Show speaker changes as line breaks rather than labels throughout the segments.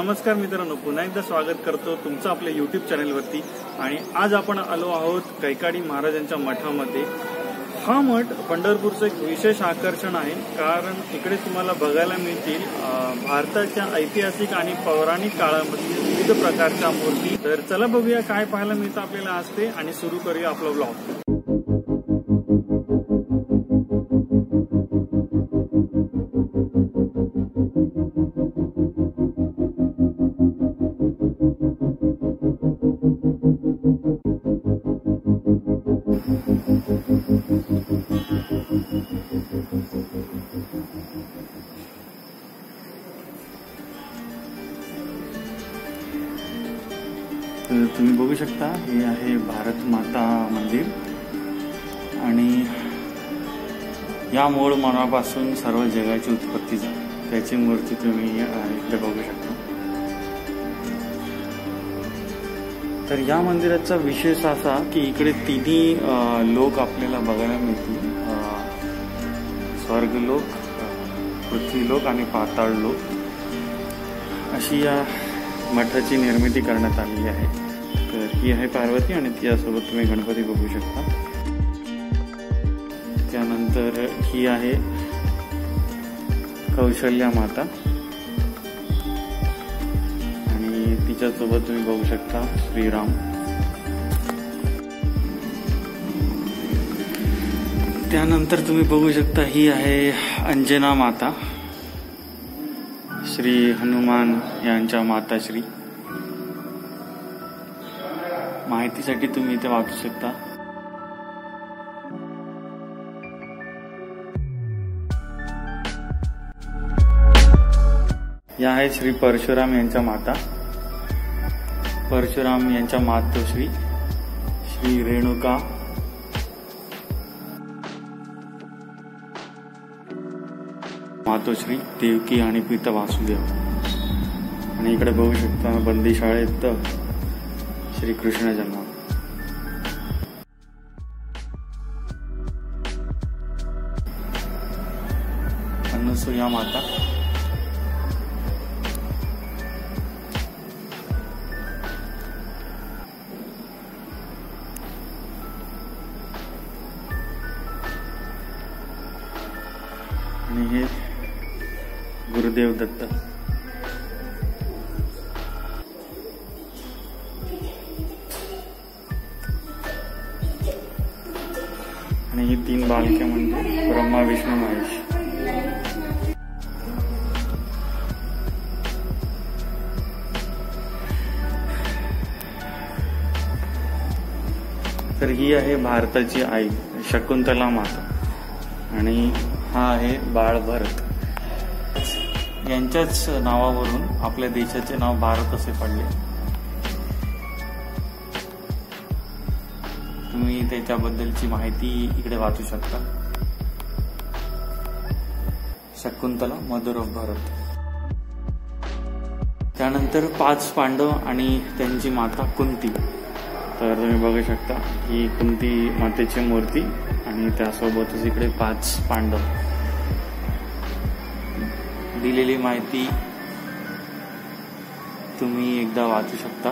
नमस्कार मित्रांनो, पुन्हा एकदा स्वागत करतो तुमचं आपल्या YouTube चॅनलवरती। आणि आज आपण आलो आहोत कैकाडी महाराजांच्या मठामध्ये। हा मठ पंढरपूरचं एक विशेष आकर्षण आहे, कारण इकडे तुम्हाला बघायला मिळतील भारताच्या ऐतिहासिक आणि पौराणिक काळामधील विविध प्रकारच्या मूर्ती। तर चला बघूया काय पाहायला मिळतं आपल्याला आज ते, आणि सुरू करूया आपला व्लॉग। तुम्ही बघू शकता, हे आहे भारत माता मंदिर आणि या मूळ मनापासून सर्व जगाची उत्पत्ती झाली, त्याची मूर्ती तुम्ही इकडे बघू शकता। तर या मंदिराचा विशेष असा की इकडे तिन्ही लोक आपल्याला बघायला मिळतील, स्वर्गलोक, पृथ्वीलोक आणि पाताळ लोक, अशी या मठाची निर्मिती करण्यात आलेली आहे। तर ही आहे पार्वती आणि तिच्यासोबत तुम्ही गणपती बघू शकता। त्यानंतर ही आहे कौशल्या माता आणि तिच्यासोबत तुम्ही बघू शकता श्रीराम। त्यानंतर तुम्ही बघू शकता ही आहे अंजना माता, श्री हनुमान यांच्या माताश्री। माहितीसाठी तुम्ही इथे वाचू शकता। या आहे श्री परशुराम यांच्या माता, परशुराम यांच्या मातोश्री श्री रेणुका। मातोश्री देवकी आणि पिता वासुदेव। आणि इकडे बघू शकता बंदीशाळेत श्री कृष्ण जन्म। अनसुया माता, आणि हे गुरुदेव दत्त। आणि ही तीन बालके म्हणजे ब्रह्मा विष्णू महेश। तर ही आहे भारताची आई शकुंतला माता आणि हा आहे बाळ भरत। यांच्याच नावावरून आपल्या देशाचे नाव भारत असे पडले। तुम्ही त्याच्याबद्दलची माहिती इकडे वाचू शकता। Shakuntala mother of Bharat. त्यानंतर 5 पांडव आणि त्यांची माता कुंती। तर तुम्ही बघू शकता ही कुंती मातेची मूर्ती आणि त्यासोबतच इकडे 5 पांडव। दिलेली माहिती तुम्ही एकदा वाचू शकता।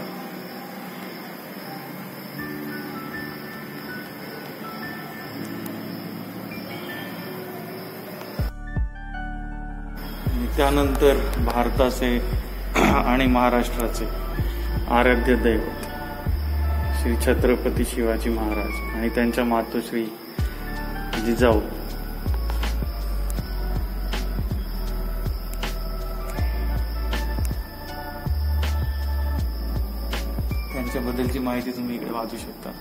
त्यानंतर भारताचे आणि महाराष्ट्राचे आराध्य दैवत श्री छत्रपती शिवाजी महाराज आणि त्यांच्या मातोश्री जिजाऊ। त्यांच्याबद्दलची माहिती तुम्ही इकडे वाचू शकता।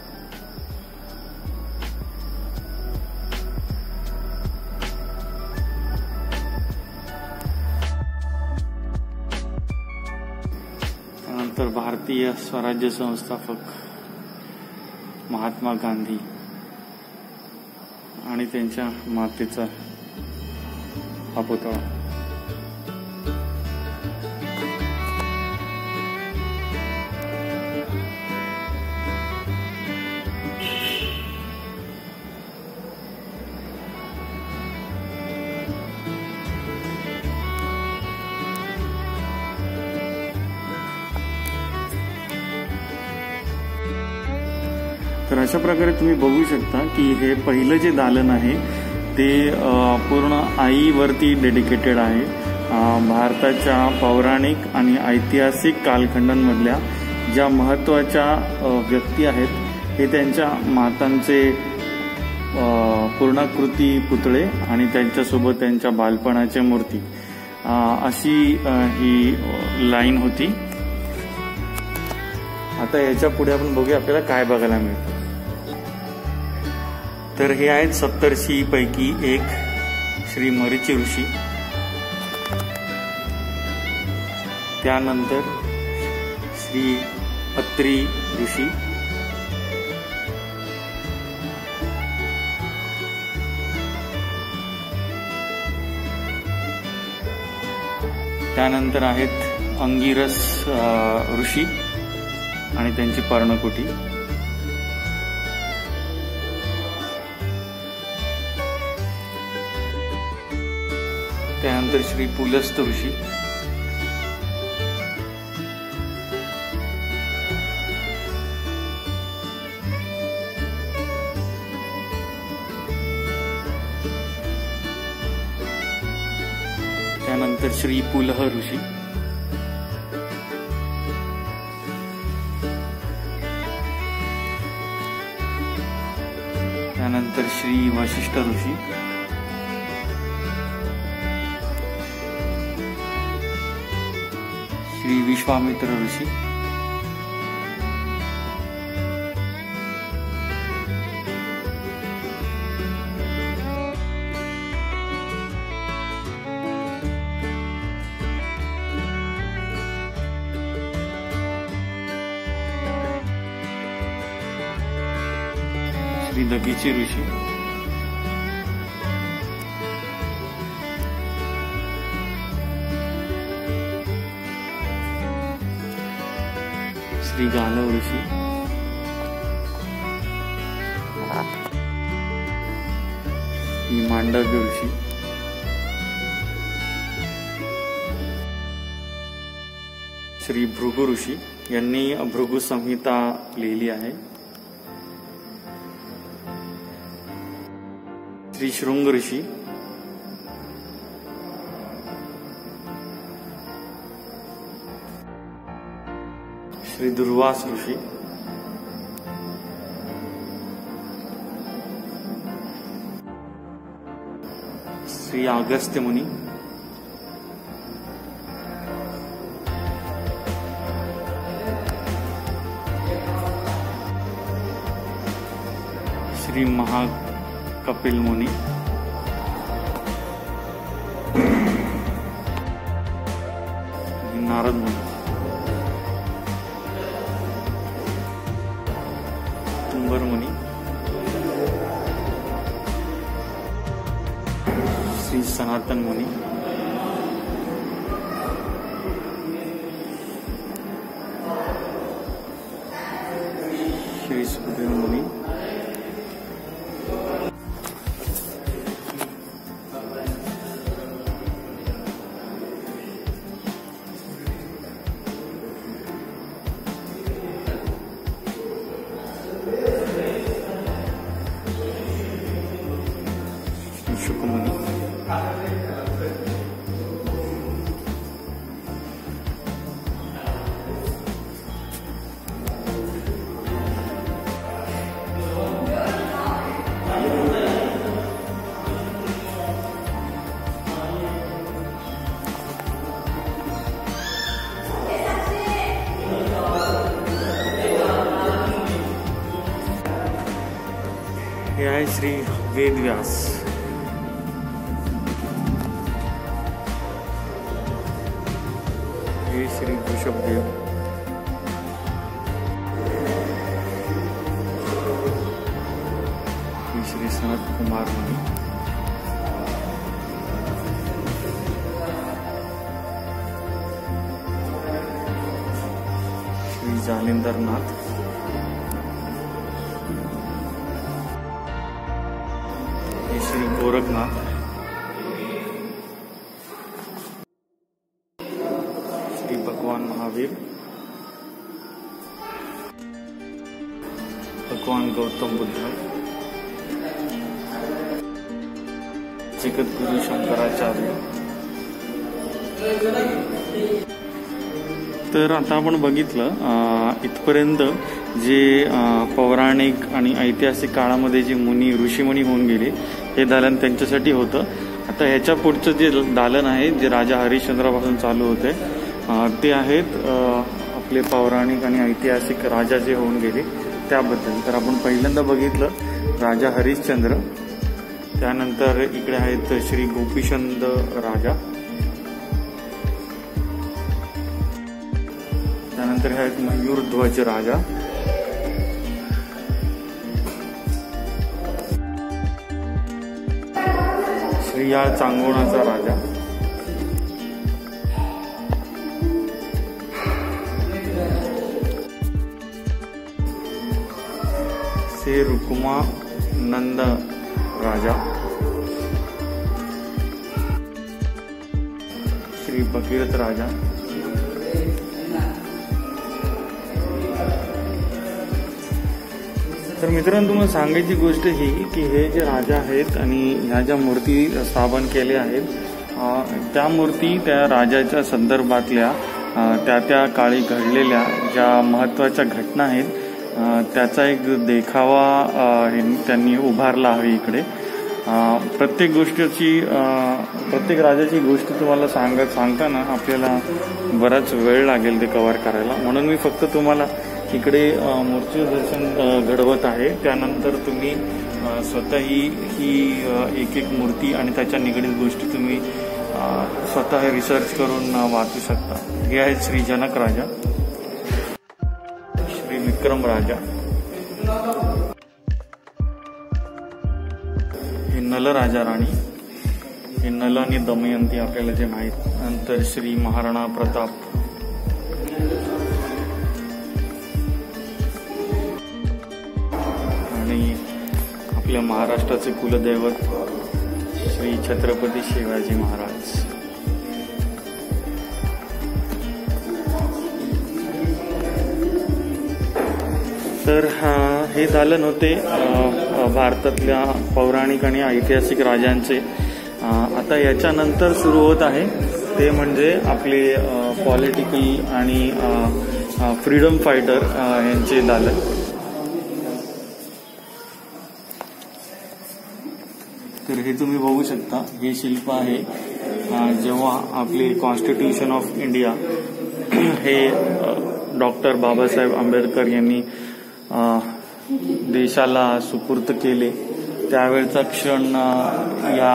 त्यानंतर भारतीय स्वराज्य संस्थापक महात्मा गांधी आणि त्यांच्या मातेचा हा पुतळा। तर अशा प्रकारे तुम्ही बघू शकता की हे पहिलं जे दालन आहे ते पूर्ण आईवरती डेडिकेटेड आहे. भारताच्या पौराणिक आणि ऐतिहासिक कालखंडांमधल्या ज्या महत्त्वाच्या व्यक्ती आहेत हे त्यांच्या मातांचे पूर्णाकृती पुतळे आणि त्यांच्यासोबत त्यांच्या बालपणाच्या मूर्ती अशी ही लाईन होती. आता याच्या पुढे आपण बघूया आपल्याला काय बघायला मिळतं. तर हे आहेत सप्तर्षी पैकी एक श्री मरीची ऋषी. त्यानंतर श्री अत्री ऋषी, त्यानंतर आहेत अंगिरस ऋषी आणि त्यांची पर्णकुटी. त्यानंतर श्री पुलस्त ऋषी, त्यानंतर श्री पुलह ऋषी, त्यानंतर श्री वशिष्ठ ऋषी, श्री विश्वामित्र ऋषी, श्री दगीची ऋषी, श्री गालव ऋषी, श्री मांडव्य ऋषी, श्री भृगु ऋषी यांनी भृगु संहिता लिहिली आहे. श्री शृंग ऋषी, श्री दुर्वास ऋषी, श्री अगस्त्य मुनी, श्री महाकपिल मुनी, नारद मुनी, तुम्बर मुनी, श्री सनातन मुनी, श्री सुखदेव मुनी, शुकमुनी, हे आहे श्री वेदव्यास. हे श्री ऋषभदेव, हे श्री सनत कुमार मुनी, श्री जालिंदर नाथ, हे श्री गोरखनाथ, भगवान महावीर, भगवान गौतम बुद्ध, जगद्गुरु शंकराचार्य. तर आता आपण बघितलं इथपर्यंत जे पौराणिक आणि ऐतिहासिक काळामध्ये जे मुनी ऋषीमुनी होऊन गेले हे दालन त्यांच्यासाठी होतं. आता ह्याच्या पुढचं जे दालन आहे जे राजा हरिश्चंद्रापासून चालू होते ते आहेत आपले पौराणिक आणि ऐतिहासिक राजा जे होऊन गेले त्याबद्दल. तर आपण पहिल्यांदा बघितलं राजा हरिश्चंद्र, त्यानंतर इकडे आहेत श्री गोपीचंद राजा, त्यानंतर हे आहेत मयूरध्वज राजा, श्रीयाळ चांगोणाचा राजा, श्री रुक्मानंद राजा, श्री भगीरथ राजा, तर मित्रांनो तुम्हाला सांगायची गोष्ट ही की हे जे राजा आहेत आणि ह्या ज्या मूर्ती स्थापन केल्या आहेत त्या मूर्ती त्या राजाच्या संदर्भातल्या त्या काळी घडलेल्या ज्या महत्त्वाच्या घटना आहेत त्याचा एक देखावा त्यांनी उभारला आहे इकडे. प्रत्येक गोष्टीची प्रत्येक राजाची गोष्ट तुम्हाला सांगताना आपल्याला बराच वेळ लागेल ते कव्हर करायला, म्हणून मी फक्त तुम्हाला इकडे मूर्ती दर्शन घडवत आहे. त्यानंतर तुम्ही स्वतःही ही एक एक मूर्ती आणि त्याच्या निगडीत गोष्टी तुम्ही स्वतः रिसर्च करून वाचू शकता. हे आहेत श्री जनक राजा, श्री विक्रम राजा, हे नल राजा राणी, हे नल आणि दमयंती आपल्याला जे माहीत. नंतर श्री महाराणा प्रताप, आणि आपल्या महाराष्ट्राचे कुलदैवत श्री छत्रपती शिवाजी महाराज. तर हे दालन होते भारतातल्या पौराणिक आणि ऐतिहासिक राजांचे. आता याच्यानंतर सुरू होत आहे ते म्हणजे आपले पॉलिटिकल आणि फ्रीडम फायटर यांचे दालन. तर हे तुम्ही बघू शकता, हे शिल्प आहे जेव्हा आपले कॉन्स्टिट्यूशन ऑफ इंडिया हे डॉक्टर बाबासाहेब आंबेडकर यांनी देशाला सुपूर्द केले त्यावेळचा क्षण या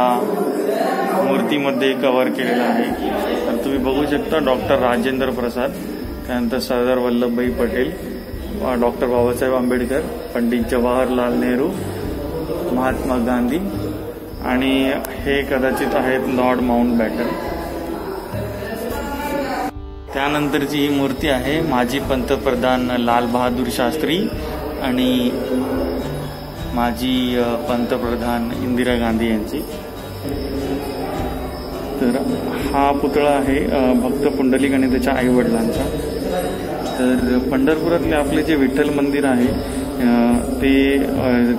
मूर्तीमध्ये कव्हर केलेला आहे. तर तुम्ही बघू शकता डॉक्टर राजेंद्र प्रसाद, त्यानंतर सरदार वल्लभभाई पटेल, डॉक्टर बाबासाहेब आंबेडकर, पंडित जवाहरलाल नेहरू, महात्मा गांधी आणि हे कदाचित आहेत लॉर्ड माउंटबॅटन. त्यानंतरची ही मूर्ती आहे माजी पंतप्रधान लाल बहादूर शास्त्री आणि माजी पंतप्रधान इंदिरा गांधी यांची. तर हा पुतळा आहे भक्त पुंडलिक आणि त्याच्या आई वडिलांचा. तर पंढरपुरातले आपले जे विठ्ठल मंदिर आहे ते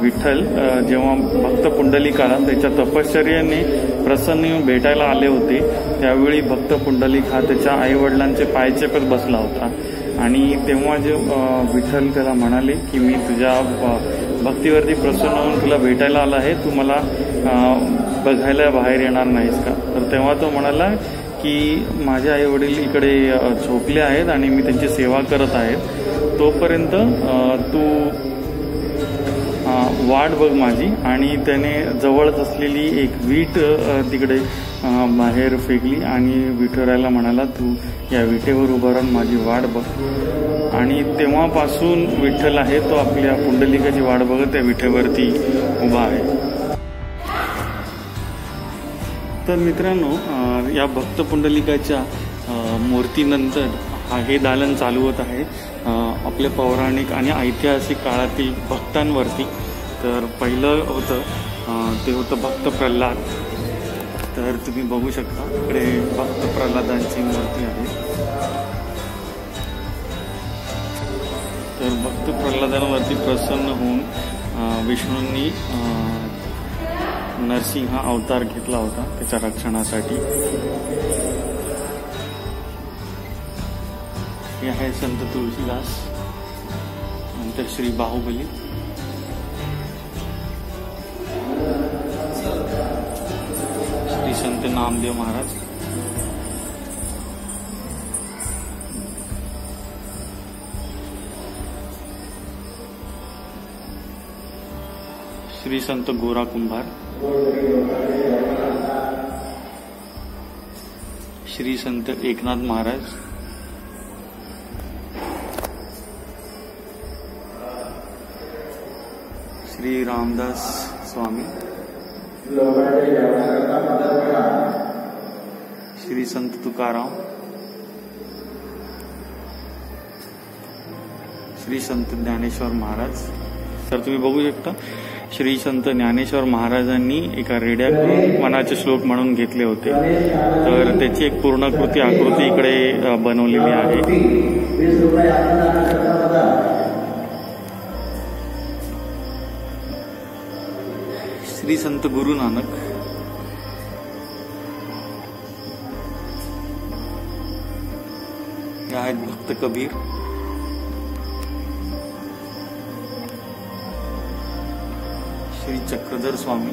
विठ्ठल जेव्हा भक्त पुंडलिकाला त्याच्या तपश्चर्येने प्रसन्न येऊन भेटायला आले होते त्यावेळी भक्त पुंडलिक हा त्याच्या आई वडिलांचे पायचेपत बसला होता आणि तेव्हा जे विठ्ठल त्याला म्हणाले की मी तुझ्या भक्तीवरती प्रसन्न होऊन तुला भेटायला आला आहे, तू मला बघायला बाहेर येणार नाहीस का? तर तेव्हा तो म्हणाला की माझे आई वडील इकडे झोपले आहेत आणि मी त्यांची सेवा करत आहेत, तोपर्यंत तू वाट बघ माझी. आणि त्याने जवळच असलेली एक वीट तिकडे बाहेर फेकली आणि विठुरायाला म्हणाला तू या विटेवर उभा राहून माझी वाट बघ. आणि तेव्हापासून विठ्ठल आहे तो आपल्या पुंडलिकाची वाट बघत त्या विटेवरती उभा आहे. तर मित्रांनो या भक्त पुंडलिकाच्या मूर्तीनंतर हे दालन चालू होत आहे आपल्या पौराणिक आणि ऐतिहासिक काळातील भक्तांवरती. तर पहिलं होतं ते होतं भक्त प्रल्हाद. तर तुम्ही बघू शकता इकडे भक्त प्रल्हादांची मूर्ती आहे. तर भक्त प्रल्हादांवरती प्रसन्न होऊन विष्णूंनी नरसिंह अवतार घेतला होता त्याच्या रक्षणासाठी. हे आहे संत तुळशीदास, नंतर श्री बाहुबली, श्री संत नामदेव महाराज, श्री संत गोरा कुंभार, श्री संत एकनाथ महाराज, श्री रामदास स्वामी, श्री संत तुकाराम, श्री संत ज्ञानेश्वर महाराज. तर तुम्ही बघू शकता श्री संत ज्ञानेश्वर महाराजांनी एका रेड्याकडून मनाचे श्लोक म्हणून घेतले होते. तर त्याची एक पूर्णकृती आकृती इकडे बनवलेली आहे. श्री संत गुरु नानक, हे आहेत भक्त कबीर, श्री चक्रधर स्वामी,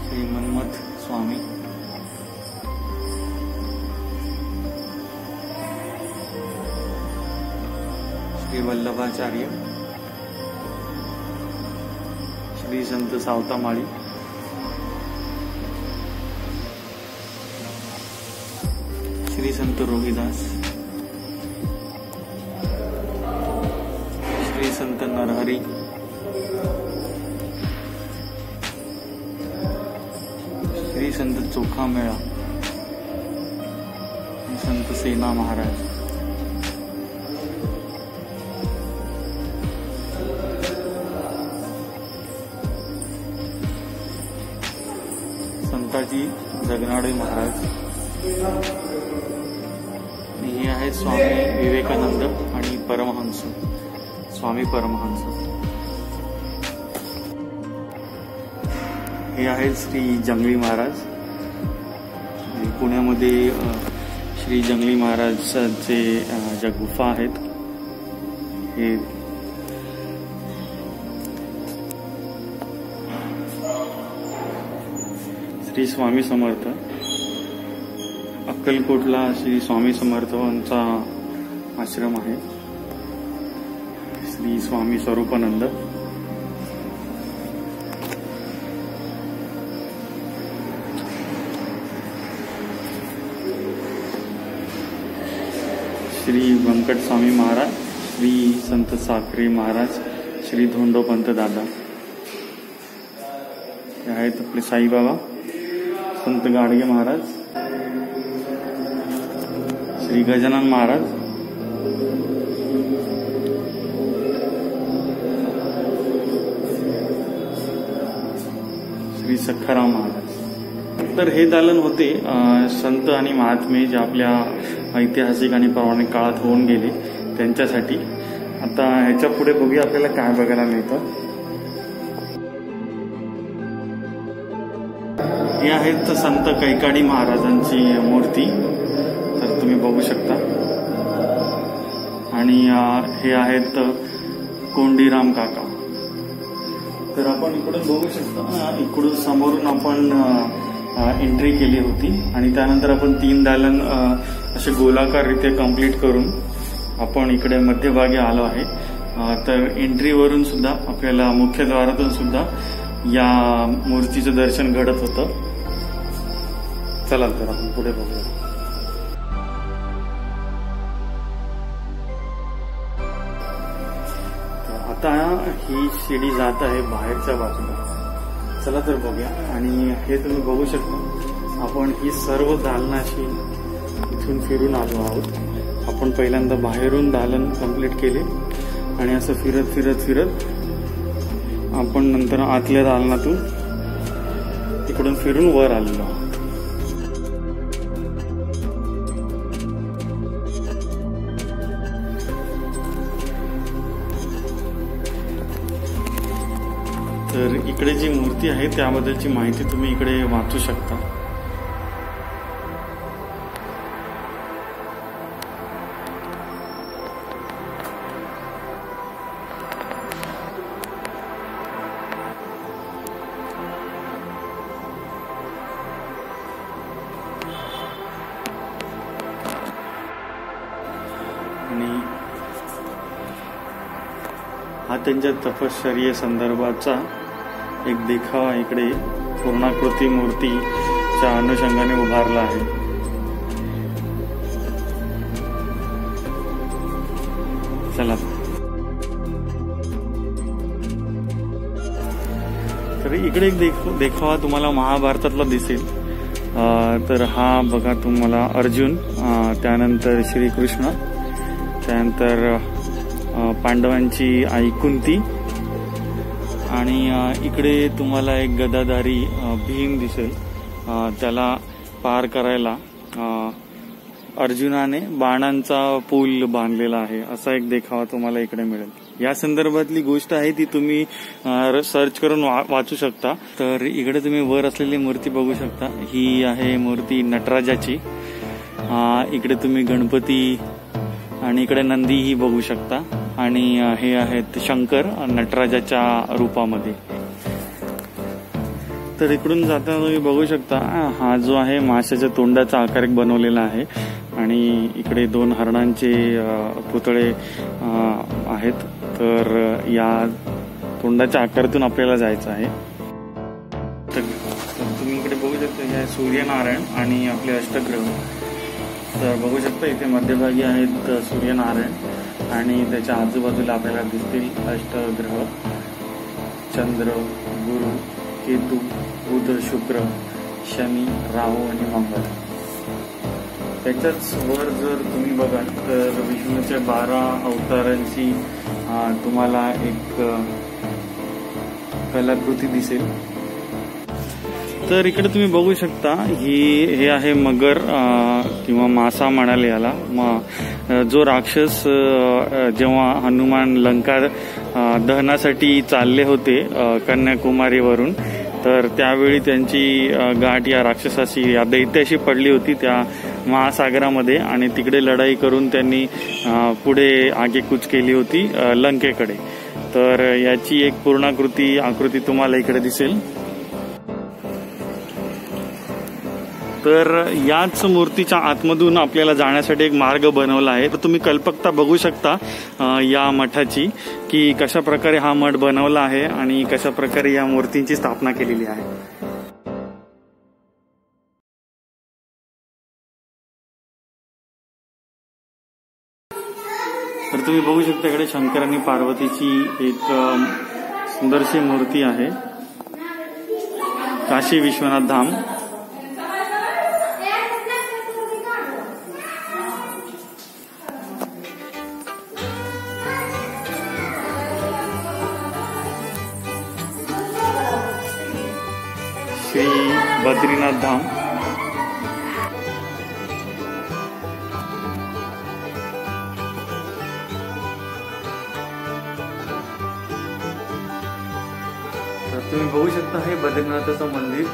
श्री मन्मथ स्वामी, श्री वल्लभाचार्य, श्री संत सावतामाळी, श्री संत रोहिदास, श्री संत नरहरी, श्री संत चोखामेळा, संत सेना महाराज, संताजी जगनाडे महाराज. हे आहेत स्वामी विवेकानंद आणि परमहंस, स्वामी परमहंस. हे आहेत श्री जंगली महाराज. पुण्यामध्ये श्री जंगली महाराजांचे ज्या गुफा आहेत हे श्री स्वामी समर्थ. अक्कलकोटला श्री स्वामी समर्थांचा आश्रम आहे. श्री स्वामी स्वरूपानंद, श्री व्यंकट स्वामी महाराज, श्री संत साखरे महाराज, श्री धोंडोपंत दादा. हे आहेत आपले साईबाबा, संत गाडगे महाराज, श्री गजानन महाराज, श्री सखाराम महाराज. तर हे दालन होते संत आणि महात्मे जे आपल्या ऐतिहासिक आणि पौराणिक काळात होऊन गेले त्यांच्यासाठी. आता ह्याच्या पुढे बघूया आपल्याला काय बघायला मिळतं. हे आहेत संत कैकाडी महाराजांची मूर्ती, तर तुम्ही बघू शकता. आणि हे आहेत कोंडीराम काका. तर आपण इकडून बघू शकता, इकडून समोरून आपण एंट्री केली होती आणि त्यानंतर आपण 3 दालन असे गोलाकाररीत्या कंप्लीट करून आपण इकडे मध्यभागी आलो आहे. तर एंट्रीवरून सुद्धा आपल्याला मुख्यद्वारातून सुद्धा या मूर्तीचं दर्शन घडत होतं. चला तर आपण पुढे बघूया. आता ही शिडी जात आहे बाहेरच्या बाजूला. चला तर बघूया. आणि हे तुम्ही बघू शकता, आपण ही सर्व दालनाशी इथून फिरून आलो आहोत. आपण पहिल्यांदा बाहेरून दालन कंप्लीट केले आणि असं फिरत फिरत फिरत आपण नंतर आतल्या दालनातून तिकडून फिरून वर आलेलो आहोत. तर इकडे जी मूर्ती आहे त्याबद्दलची माहिती तुम्ही इकडे वाचू शकता. आणि हा त्यांच्या तपश्चर्ये संदर्भाचा एक देखावा इकडे पूर्णाकृती मूर्तीच्या अनुषंगाने उभारला आहे. चला तर इकडे एक देखावा तुम्हाला महाभारतातला दिसेल. तर हा बघा तुम्हाला अर्जुन, त्यानंतर श्रीकृष्ण, त्यानंतर पांडवांची आई कुंती आणि इकडे तुम्हाला एक गदाधारी भीम दिसेल. त्याला पार करायला अर्जुनाने बाणांचा पूल बांधलेला आहे असा एक देखावा तुम्हाला इकडे मिळेल. या संदर्भातली गोष्ट आहे ती तुम्ही सर्च करून वाचू शकता. तर इकडे तुम्ही वर असलेली मूर्ती बघू शकता. ही आहे मूर्ती नटराजाची. इकडे तुम्ही गणपती आणि इकडे नंदीही बघू शकता आणि हे आहेत शंकर नटराजाच्या रूपामध्ये. तर इकडून जाताना तुम्ही बघू शकता हा जो आहे माशाच्या तोंडाचा आकार एक बनवलेला आहे आणि इकडे 2 हरणांचे पुतळे आहेत. तर या तोंडाच्या आकारातून आपल्याला जायचं आहे. तर तुम्ही इकडे बघू शकता हे सूर्यनारायण आणि आपले अष्टग्रह. तर बघू शकता इथे मध्यभागी आहेत सूर्यनारायण आणि त्याच्या आजूबाजूला आपल्याला दिसतील अष्टग्रह चंद्र, गुरु, केतू, बुध, शुक्र, शनी, राहू आणि मंगळ. त्याच्याच वर जर तुम्ही बघाल तर विष्णूच्या 12 अवतारांची तुम्हाला एक कलाकृती दिसेल. तर इकडे तुम्ही बघू शकता हे आहे मगर किंवा मासा म्हणाले याला. जो राक्षस जेव्हा हनुमान लंका दहनासाठी चालले होते कन्याकुमारीवरून, तर त्यावेळी त्यांची गाठ या राक्षसाशी या दैत्याशी पडली होती त्या महासागरामध्ये आणि तिकडे लढाई करून त्यांनी पुढे आगेकूच केली होती लंकेकडे. तर याची एक पूर्णाकृती आकृती तुम्हाला इकडे दिसेल. तर याच मूर्तीच्या आतमधून आपल्याला जाण्यासाठी एक मार्ग बनवला आहे. तर तुम्ही कल्पकता बघू शकता या मठाची की कशा प्रकारे हा मठ बनवला आहे आणि कशा प्रकारे या मूर्तींची स्थापना केलेली आहे. तर तुम्ही बघू शकता इकडे शंकर आणि पार्वतीची एक सुंदरशी मूर्ती आहे. काशी विश्वनाथ धाम. श्री बद्रीनाथ धाम. तर तुम्ही बघू शकता हे बद्रीनाथाचं मंदिर.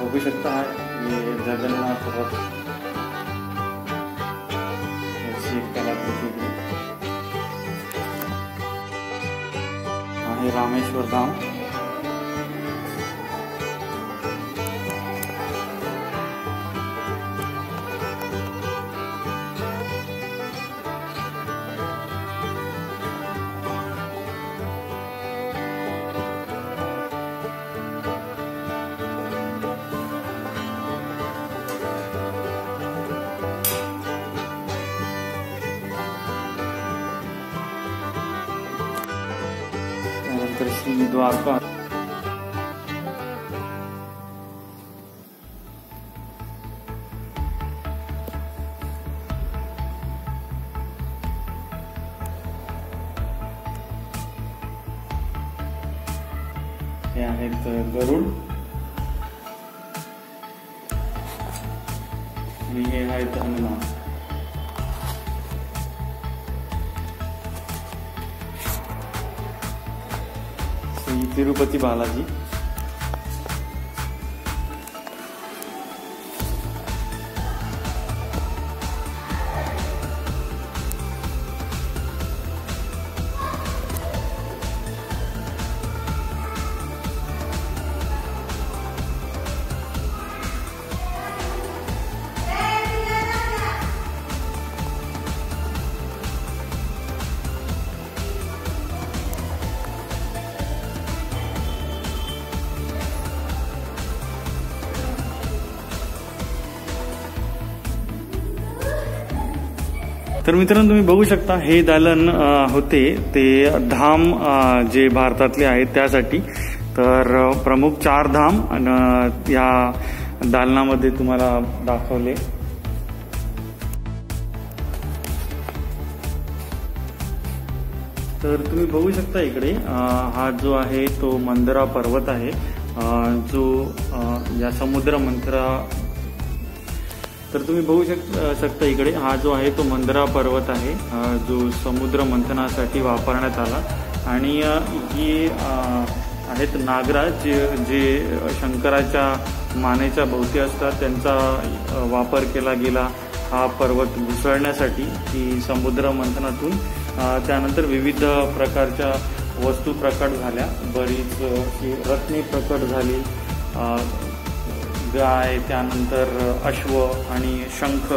बघू शकता ये जगन्नाथ रथ याची एक कलाकृती आहे. रामेश्वर धाम. त्यानंतर श्री द्वारका. हे आहेत गरुड. आणि हे आहेत हनुमान. श्री तिरुपती बालाजी. तर मित्रांनो, तुम्ही बघू शकता हे दालन होते ते धाम जे भारतातले आहेत त्यासाठी. तर प्रमुख 4 धाम या दालनामध्ये तुम्हाला दाखवले. तर तुम्ही बघू शकता इकडे हा जो आहे तो मंदरा पर्वत आहे, जो या समुद्र मंथरा. तर तुम्ही बघू शकता इकडे हा जो आहे तो मंदरा पर्वत आहे, जो समुद्र मंथनासाठी वापरण्यात आला. आणि ही आहेत नागराज जे शंकराच्या मानेच्या भोवती असतात, त्यांचा वापर केला गेला हा पर्वत घुसळण्यासाठी की समुद्र मंथनातून. त्यानंतर विविध प्रकारच्या वस्तू प्रकट झाल्या, बरीच रत्ने प्रकट झाली, गाय, त्यानंतर अश्व आणि शंख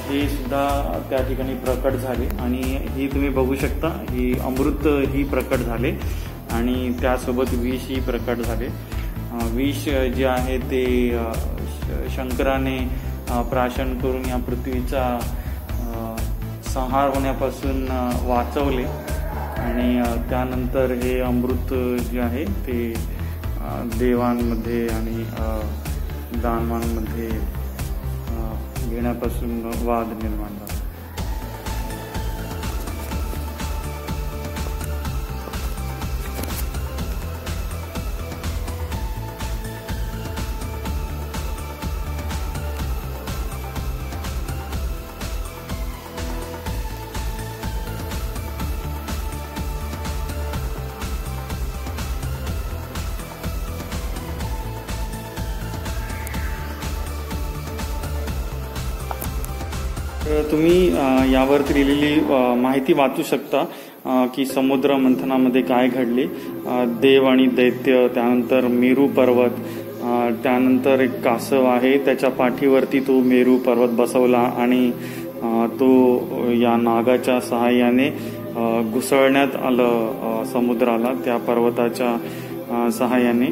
हे सुद्धा त्या ठिकाणी प्रकट झाले. आणि ही तुम्ही बघू शकता ही अमृत ही प्रकट झाले आणि त्यासोबत विष ही प्रकट झाले. विष जे आहे ते शंकराने प्राशन करून या पृथ्वीचा संहार होण्यापासून वाचवले. आणि त्यानंतर हे अमृत जे आहे ते देवांमध्ये आणि दानवांमध्ये घेण्यापासून वाद निर्माण झाला. तुम्ही यावरती लिहिलेली माहिती वाचू शकता की समुद्र मंथनामध्ये काय घडले. देव आणि दैत्य, त्यानंतर मेरू पर्वत, त्यानंतर एक कासव आहे त्याच्या पाठीवरती तो मेरू पर्वत बसवला आणि तो या नागाच्या सहाय्याने घुसळण्यात आलं समुद्राला त्या पर्वताच्या सहाय्याने.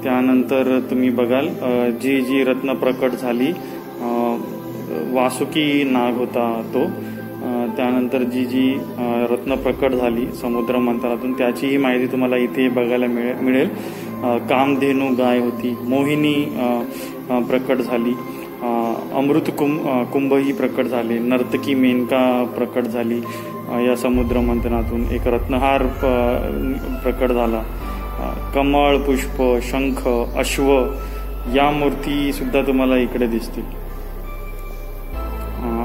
त्यानंतर तुम्ही बघाल जी रत्न प्रकट झाली, वासुकी नाग होता तो. त्यानंतर जी रत्न प्रकट झाली समुद्र मंथनातून त्याचीही माहिती तुम्हाला इथे बघायला मिळेल. कामधेनू गाय होती, मोहिनी प्रकट झाली, अमृत कुंभ ही प्रकट झाले, नर्तकी मेनका प्रकट झाली या समुद्र मंथनातून. एक रत्नहार प्रकट झाला, कमळ, पुष्प, शंख, अश्व या मूर्ती सुद्धा तुम्हाला इकडे दिसतील.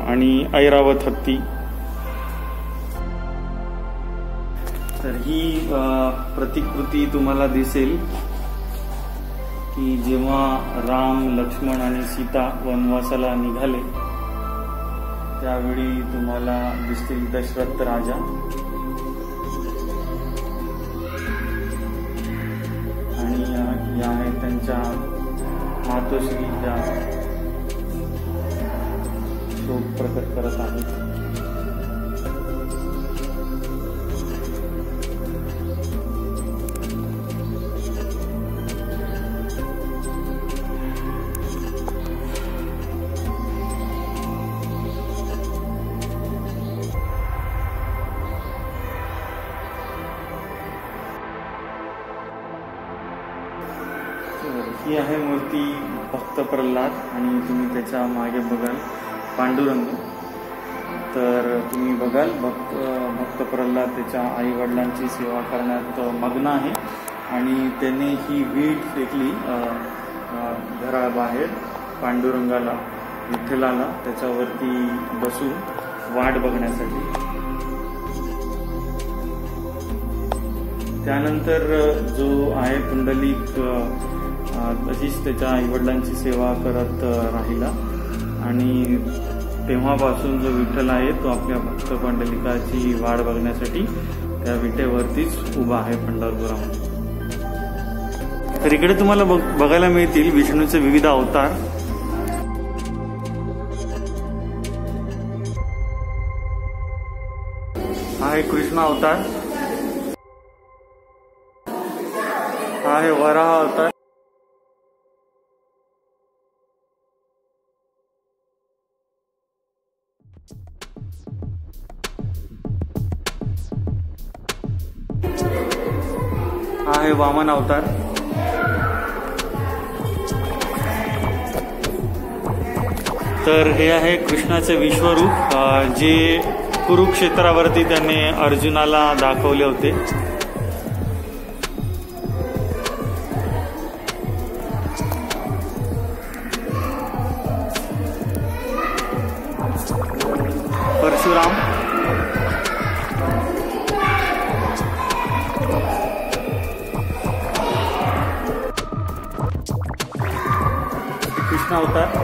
आणि ऐरावत हत्ती. तर ही प्रतिकृती तुम्हाला दिसेल की जेव्हा राम, लक्ष्मण आणि सीता वनवासाला निघाले त्यावेळी तुम्हाला दिसतील दशरथ राजा. आणि या आहेत त्यांच्या मातोश्री ज्या शोक प्रकट करत आहेत. ही आहे मूर्ती भक्त प्रल्हाद आणि तुम्ही त्याच्या मागे बघाल पांडुरंग. तर तुम्ही बघाल भक्त प्रल्हाद त्याच्या आई वडिलांची सेवा करण्यात मग्न आहे आणि त्याने ही वीट फेकली घराबाहेर पांडुरंगाला विठ्ठलाला त्याच्यावरती बसून वाट बघण्यासाठी. त्यानंतर जो आहे पुंडलिक तशीच त्याच्या आईवडिलांची सेवा करत राहिला आणि तेव्हापासून जो विठ्ठल आहे तो आपल्या भक्त पुंडलिकाची वाट बघण्यासाठी त्या विटेवरतीच उभा आहे पंढरपुरामध्ये. तर इकडे तुम्हाला बघायला मिळतील विष्णूचे विविध अवतार. हा आहे कृष्ण अवतार, हा आहे वराह अवतार, हा आहे वामन अवतार, तर हे आहे कृष्णाचे विश्वरूप जे कुरुक्षेत्रावरती त्याने अर्जुनाला दाखवले होते. परशुराम, कृष्ण अवतार,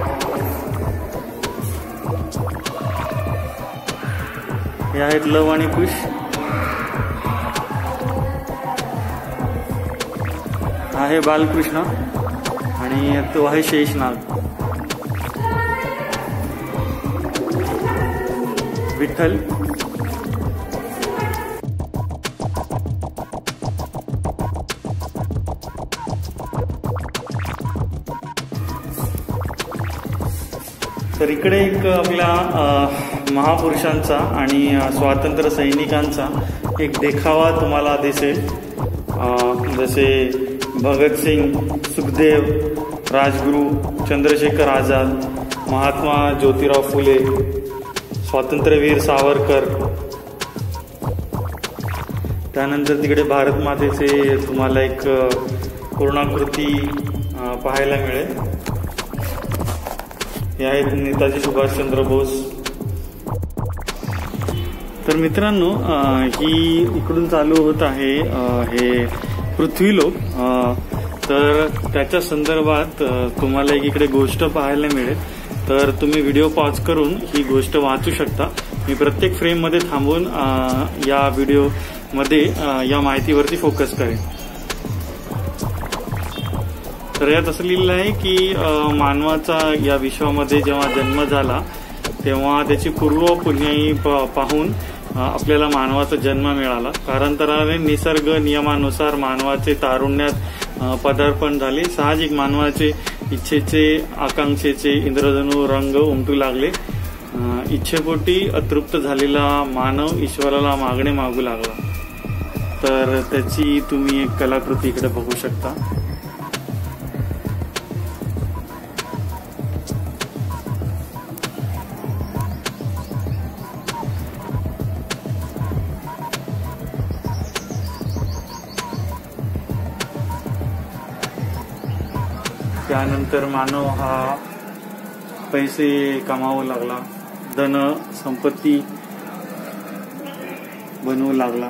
हे आहेत लव आणि कुश, आहे बालकृष्ण आणि तो आहे शेषनाग. विठ्ठल, तर इकडे एक आपल्या महापुरुषांचा आणि स्वातंत्र्य सैनिकांचा एक देखावा तुम्हाला दिसेल. जसे भगतसिंग, सुखदेव, राजगुरू, चंद्रशेखर आझाद, महात्मा ज्योतिराव फुले, स्वातंत्र्यवीर सावरकर. त्यानंतर तिकडे भारत मातेचे तुम्हाला एक पूर्णाकृती पाहायला मिळेल. हे आहेत नेताजी सुभाषचंद्र बोस. तर मित्रांनो, ही इकडून चालू होत आहे हे पृथ्वीलोक. तर त्याच्या संदर्भात तुम्हाला एक इकडे गोष्ट पाहायला मिळेल. तर तुम्ही व्हिडिओ पॉज करून ही गोष्ट वाचू शकता. मी प्रत्येक फ्रेममध्ये थांबून या व्हिडिओमध्ये या माहितीवरती फोकस करेन. तर यात असं लिहिलं आहे की मानवाचा या विश्वामध्ये जेव्हा जन्म झाला तेव्हा त्याची पूर्व पुण्याई पाहून आपल्याला मानवाचा जन्म मिळाला. कालांतराने निसर्ग नियमानुसार मानवाचे तारुण्यात पदार्पण झाले. साहजिक मानवाचे इच्छेचे आकांक्षेचे इंद्रधनू रंग उमटू लागले. इच्छेपोटी अतृप्त झालेला मानव ईश्वराला मागणे मागू लागला. तर त्याची तुम्ही एक कलाकृती इकडे बघू शकता. त्यानंतर मानव हा पैसे कमावू लागला, धन संपत्ती बनवू लागला.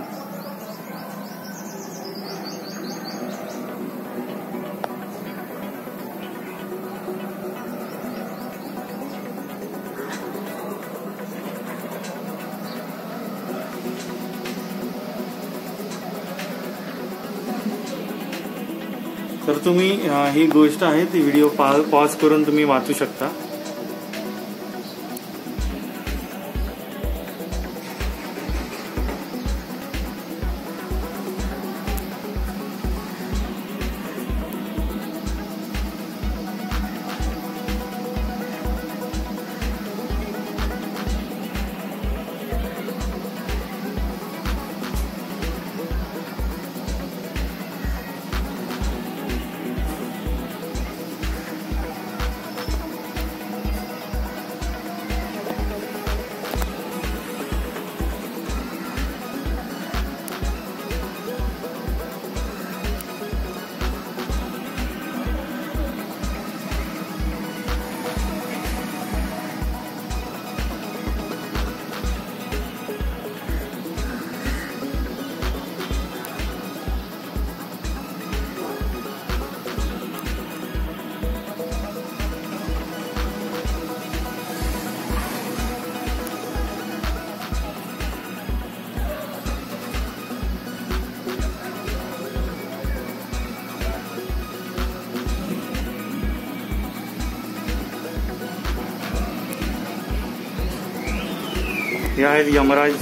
तर तुम्ही ही गोष्ट आहे ती व्हिडिओ पॉज करून तुम्ही वाचू शकता. हे आहेत यमराज.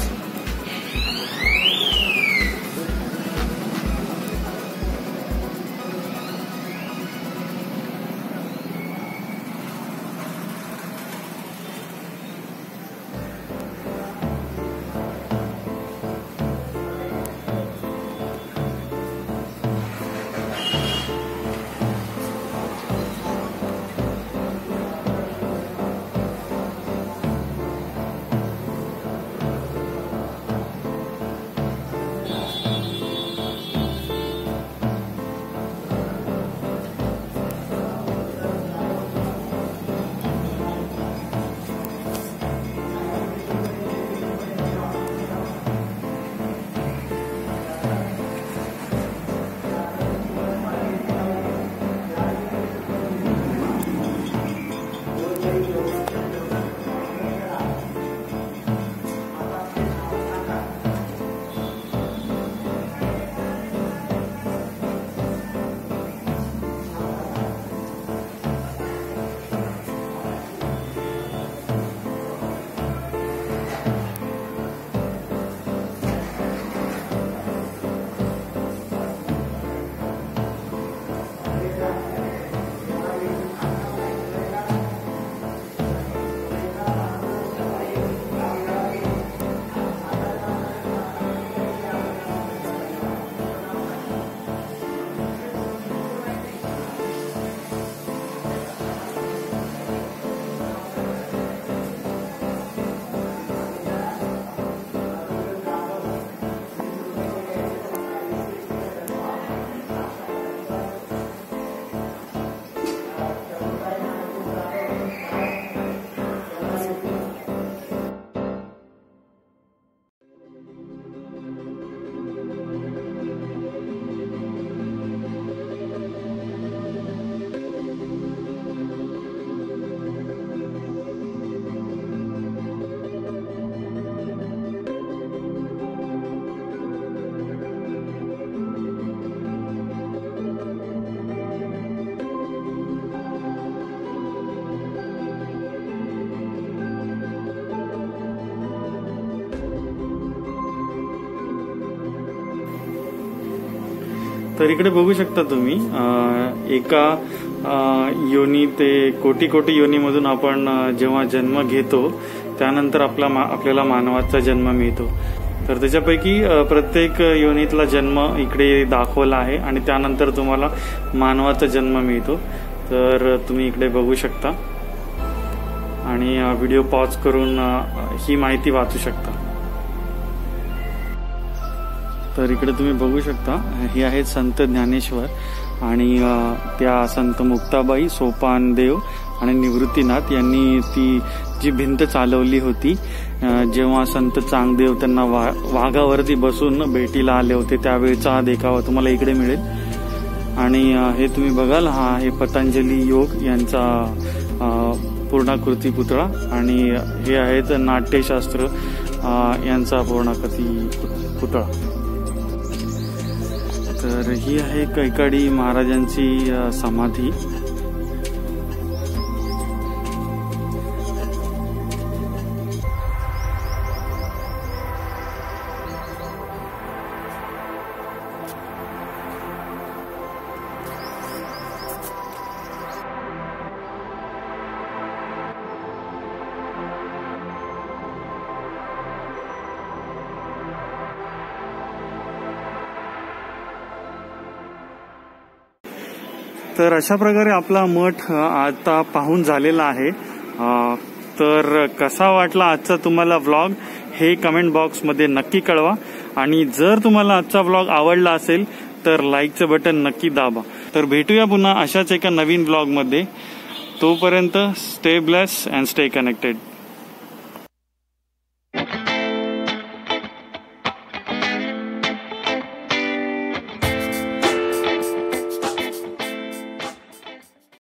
तर इकडे बघू शकता तुम्ही एका योनी ते कोटी कोटी योनीमधून आपण जेव्हा जन्म घेतो त्यानंतर आपल्याला मानवाचा जन्म मिळतो. तर त्याच्यापैकी प्रत्येक योनीतला जन्म इकडे दाखवला आहे आणि त्यानंतर तुम्हाला मानवाचा जन्म मिळतो. तर तुम्ही इकडे बघू शकता आणि व्हिडिओ पॉज करून ही माहिती वाचू शकता. तर इकडे तुम्ही बघू शकता हे आहेत संत ज्ञानेश्वर आणि त्या संत मुक्ताबाई, सोपानदेव आणि निवृत्तीनाथ यांनी ती जी भिंत चालवली होती जेव्हा संत चांगदेव त्यांना वाघावरती बसून भेटीला आले होते त्यावेळेचा हा देखावा तुम्हाला इकडे मिळेल. आणि हे तुम्ही बघाल हा आहे पतंजली योग यांचा पूर्णाकृती पुतळा आणि हे आहेत नाट्यशास्त्र यांचा पूर्णाकृती पुतळा. तर ही आहे कैकाडी महाराजांची समाधी. तर अशा प्रकारे आपला मठ आता पाहून झालेला आहे. तर कसा वाटला आजचा तुम्हाला व्लॉग हे कमेंट बॉक्समध्ये नक्की कळवा आणि जर तुम्हाला आजचा व्लॉग आवडला असेल तर लाईकचं बटन नक्की दाबा. तर भेटूया पुन्हा अशाच एका नवीन व्लॉगमध्ये. तोपर्यंत stay bless and stay connected.